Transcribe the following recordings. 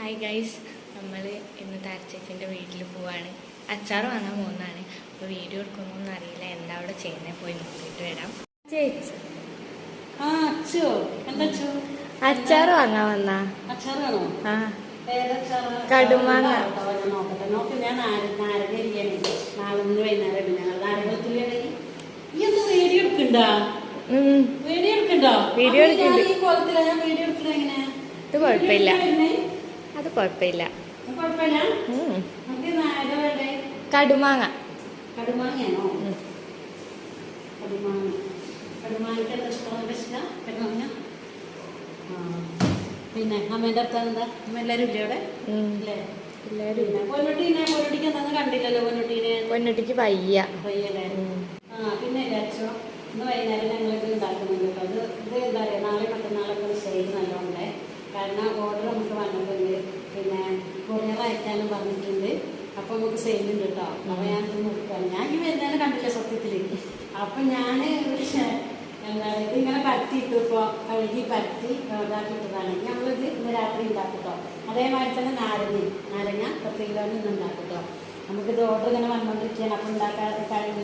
Hi guys, നമ്മൾ ഇന്ന് താരച്ചേച്ചിൻ്റെ വീട്ടിൽ പോവാണ്. അച്ചാർ വാങ്ങാൻ പോകുന്നതാണ്. അപ്പോൾ വീഡിയോ എടുക്കുന്നൊന്നും അറിയില്ല, എന്താ അവിടെ ചെയ്യുന്നത് പോയി നോക്കിയിട്ട് വരാം. ചേച്ചി അച്ചാർ വാങ്ങാൻ വന്നാ? ആ, കടുമാങ്ങ. വീഡിയോ ഇത് കുഴപ്പമില്ല, അത് കുഴപ്പമില്ല. കടുമാങ്ങ. പിന്നെ അമ്മേന്റെ അടുത്താണ് എന്താ അമ്മ എല്ലാരും ഇല്ലേ അവിടെ? പൊന്നുട്ടിക്ക് എന്താന്ന് കണ്ടില്ലല്ലോ. പൊന്നുട്ടിക്ക് വയ്യ. പിന്നെ വിചാരിച്ചോ ഇന്ന് വൈകുന്നേരം ഞങ്ങളിത് ഉണ്ടാക്കുന്നുണ്ട് കേട്ടോ. ഇത് എന്താ പറയുക, നാളെ മറ്റന്നാളൊക്കെ സെയിൽ നല്ലോണ്ടേ. കാരണം ഓർഡർ നമുക്ക് വന്നിട്ടുണ്ട്, പിന്നെ കൊറിയർ അയക്കാനും പറഞ്ഞിട്ടുണ്ട്. അപ്പൊ നമുക്ക് സെയിലുണ്ട് കേട്ടോ. അപ്പൊ ഞാൻ നോക്കുകയാണ്. ഞാൻ ഈ വരുന്നതിനെ കണ്ടില്ല സത്യത്തില്. അപ്പൊ ഞാൻ എന്താ ഇതിങ്ങനെ പരത്തിയിട്ടു. ഇപ്പോൾ കഴുകി പരത്തി ഇതാക്കിയിട്ടതാണ്. ഞങ്ങളിത് ഇന്ന് രാത്രി ഉണ്ടാക്കും കേട്ടോ. അതേമാതിരി തന്നെ നാരങ്ങ 10 കിലോ ഇന്ന് ഉണ്ടാക്കും കേട്ടോ. നമുക്കിത് ഓർഡർ ഇങ്ങനെ വന്നുകൊണ്ടിരിക്കുകയാണ്. അപ്പോൾ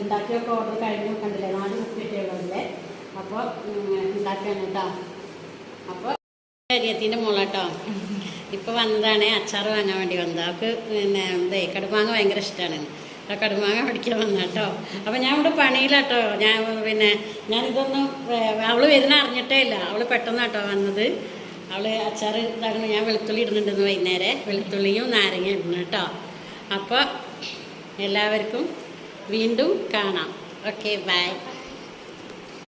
ഉണ്ടാക്കിയൊക്കെ ഓർഡർ കഴിഞ്ഞു കണ്ടില്ലേ, 4 കുപ്പിയിട്ടുള്ളതില്ലേ. അപ്പോൾ ഉണ്ടാക്കുകയാണ് കേട്ടോ. അപ്പോൾ കരിയത്തിൻ്റെ മോളാട്ടോ ഇപ്പോൾ വന്നതാണ്. അച്ചാർ വാങ്ങാൻ വേണ്ടി വന്നത്. അവൾക്ക് പിന്നെ കടുമാങ്ങ ഭയങ്കര ഇഷ്ടമാണ്. ആ കടുമാങ്ങ പഠിക്കാൻ വന്ന കേട്ടോ. അപ്പോൾ ഞാൻ ഇവിടെ പണിയിലാട്ടോ. ഞാനിതൊന്നും അവൾ വരുന്ന അറിഞ്ഞിട്ടേ ഇല്ല. അവൾ പെട്ടെന്ന് കേട്ടോ വന്നത്. അവൾ അച്ചാർ ഇതാക്കണം. ഞാൻ വെളുത്തുള്ളി ഇടുന്നുണ്ടെന്ന് വൈകുന്നേരം. വെളുത്തുള്ളിയും നാരങ്ങ ഇടുന്നു കേട്ടോ. അപ്പോൾ എല്ലാവർക്കും വീണ്ടും കാണാം. Okay, by.